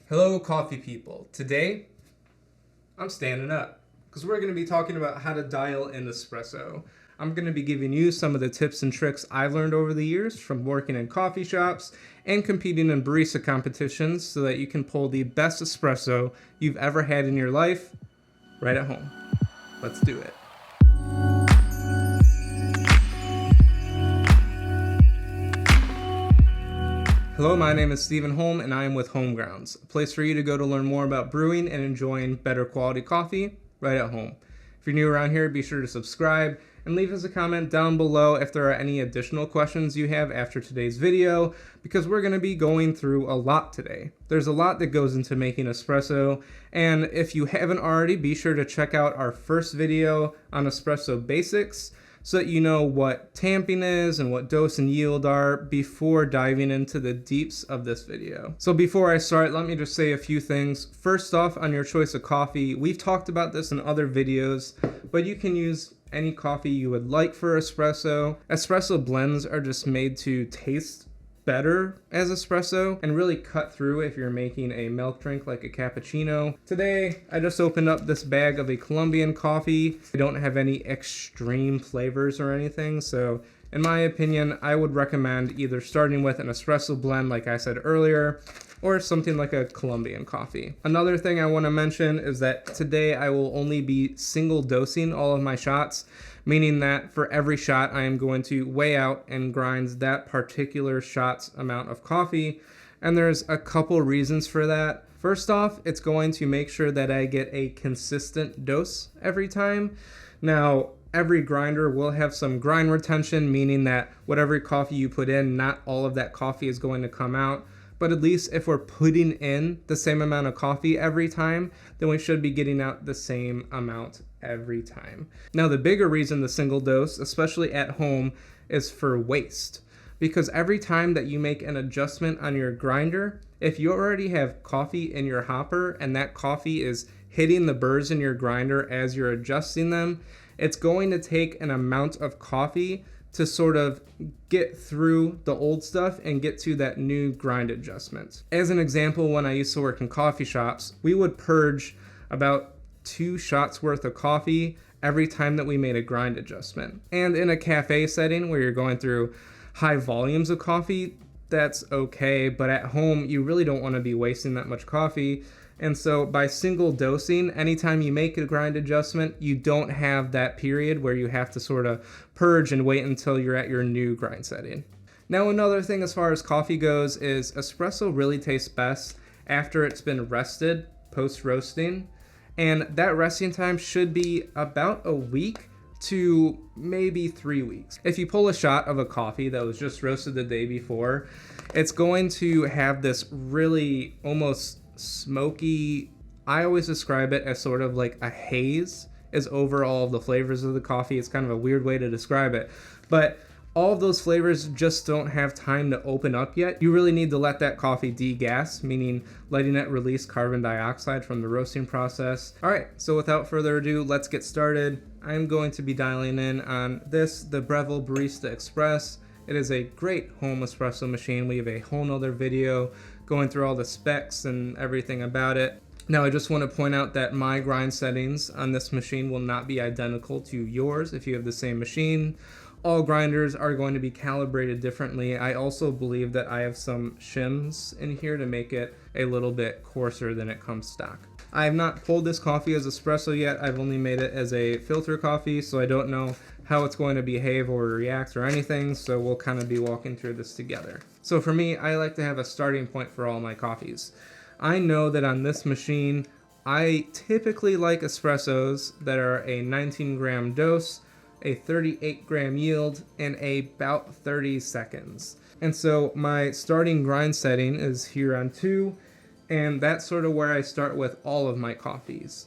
Hello coffee people. Today, I'm standing up because we're going to be talking about how to dial in espresso. I'm going to be giving you some of the tips and tricks I've learned over the years from working in coffee shops and competing in barista competitions so that you can pull the best espresso you've ever had in your life right at home. Let's do it. Hello, my name is Stephen Holm and I am with Homegrounds, a place for you to go to learn more about brewing and enjoying better quality coffee right at home. If you're new around here, be sure to subscribe and leave us a comment down below if there are any additional questions you have after today's video, because we're going to be going through a lot today. There's a lot that goes into making espresso, and if you haven't already, be sure to check out our first video on espresso basics, so that you know what tamping is and what dose and yield are before diving into the deeps of this video. So before I start, let me just say a few things. First off, on your choice of coffee, we've talked about this in other videos, but you can use any coffee you would like for espresso. Espresso blends are just made to taste better as espresso and really cut through if you're making a milk drink like a cappuccino. Today, I just opened up this bag of a Colombian coffee. I don't have any extreme flavors or anything, so in my opinion, I would recommend either starting with an espresso blend like I said earlier, or something like a Colombian coffee. Another thing I want to mention is that today I will only be single dosing all of my shots, meaning that for every shot I am going to weigh out and grind that particular shot's amount of coffee, and there's a couple reasons for that. First off, it's going to make sure that I get a consistent dose every time. Now, every grinder will have some grind retention, meaning that whatever coffee you put in, not all of that coffee is going to come out. But at least if we're putting in the same amount of coffee every time, then we should be getting out the same amount every time. Now, the bigger reason the single dose, especially at home, is for waste. Because every time that you make an adjustment on your grinder, if you already have coffee in your hopper and that coffee is hitting the burrs in your grinder as you're adjusting them, it's going to take an amount of coffee to sort of get through the old stuff and get to that new grind adjustment. As an example, when I used to work in coffee shops, we would purge about 2 shots worth of coffee every time that we made a grind adjustment. And in a cafe setting where you're going through high volumes of coffee, that's okay, but at home you really don't want to be wasting that much coffee. And so by single dosing, anytime you make a grind adjustment, you don't have that period where you have to sort of purge and wait until you're at your new grind setting. Now, another thing as far as coffee goes is espresso really tastes best after it's been rested post-roasting. And that resting time should be about a week to maybe 3 weeks. If you pull a shot of a coffee that was just roasted the day before, it's going to have this really almost smoky, I always describe it as sort of like a haze is over all of the flavors of the coffee. It's kind of a weird way to describe it, but all of those flavors just don't have time to open up yet. You really need to let that coffee degas, meaning letting it release carbon dioxide from the roasting process. All right, so without further ado, let's get started. I'm going to be dialing in on this, the Breville Barista Express. It is a great home espresso machine. We have a whole nother video going through all the specs and everything about it. Now, I just want to point out that my grind settings on this machine will not be identical to yours if you have the same machine. All grinders are going to be calibrated differently. I also believe that I have some shims in here to make it a little bit coarser than it comes stock. I have not pulled this coffee as espresso yet. I've only made it as a filter coffee, so I don't know how it's going to behave or react or anything, so we'll kind of be walking through this together. So for me, I like to have a starting point for all my coffees. I know that on this machine, I typically like espressos that are a 19 gram dose, a 38 gram yield, and about 30 seconds. And so my starting grind setting is here on 2, and that's sort of where I start with all of my coffees.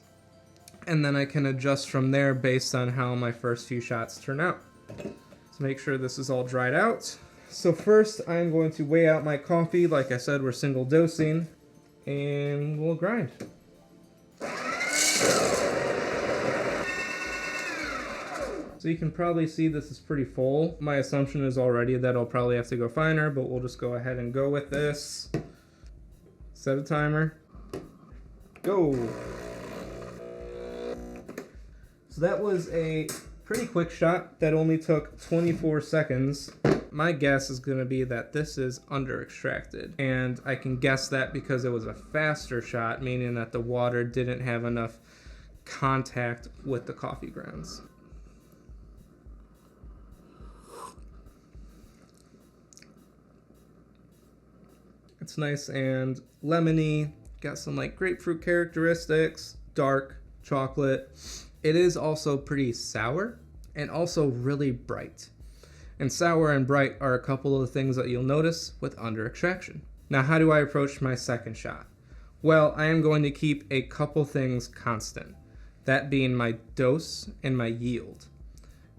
And then I can adjust from there based on how my first few shots turn out. So make sure this is all dried out. So first I'm going to weigh out my coffee. Like I said, we're single dosing, and we'll grind. So you can probably see this is pretty full. My assumption is already that I'll probably have to go finer, but we'll just go ahead and go with this. Set a timer. Go. So that was a pretty quick shot that only took 24 seconds. My guess is going to be that this is under-extracted. And I can guess that because it was a faster shot, meaning that the water didn't have enough contact with the coffee grounds. It's nice and lemony, got some like grapefruit characteristics, dark chocolate. It is also pretty sour and also really bright. And sour and bright are a couple of the things that you'll notice with under extraction. Now, how do I approach my second shot? Well, I am going to keep a couple things constant, that being my dose and my yield.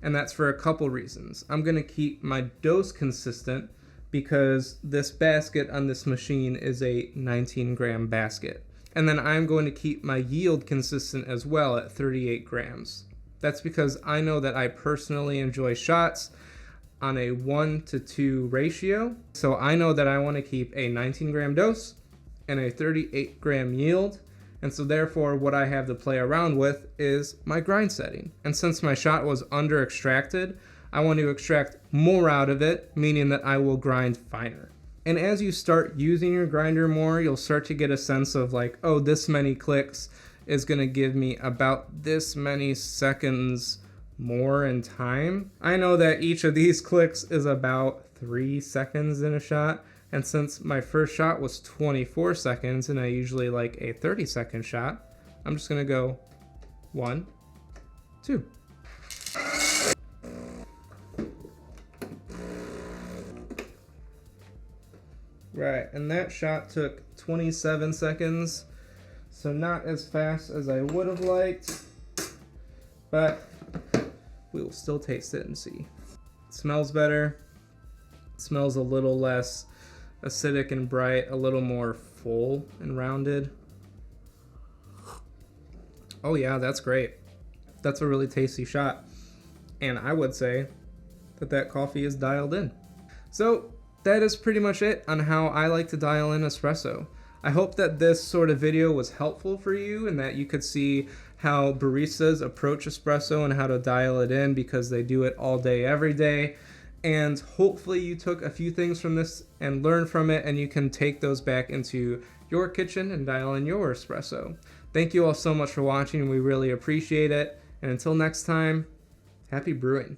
And that's for a couple reasons. I'm going to keep my dose consistent because this basket on this machine is a 19-gram basket. And then I'm going to keep my yield consistent as well at 38 grams. That's because I know that I personally enjoy shots on a 1-to-2 ratio. So I know that I want to keep a 19-gram dose and a 38-gram yield. And so therefore what I have to play around with is my grind setting. And since my shot was under extracted, I want to extract more out of it, meaning that I will grind finer. And as you start using your grinder more, you'll start to get a sense of like, oh, this many clicks is going to give me about this many seconds more in time. I know that each of these clicks is about 3 seconds in a shot. And since my first shot was 24 seconds and I usually like a 30-second shot, I'm just going to go 1, 2. Right, and that shot took 27 seconds, so not as fast as I would have liked, but we will still taste it and see. It smells better, it smells a little less acidic and bright, a little more full and rounded. Oh yeah, that's great. That's a really tasty shot, and I would say that that coffee is dialed in. So that is pretty much it on how I like to dial in espresso. I hope that this sort of video was helpful for you and that you could see how baristas approach espresso and how to dial it in because they do it all day, every day. And hopefully you took a few things from this and learned from it and you can take those back into your kitchen and dial in your espresso. Thank you all so much for watching. We really appreciate it. And until next time, happy brewing.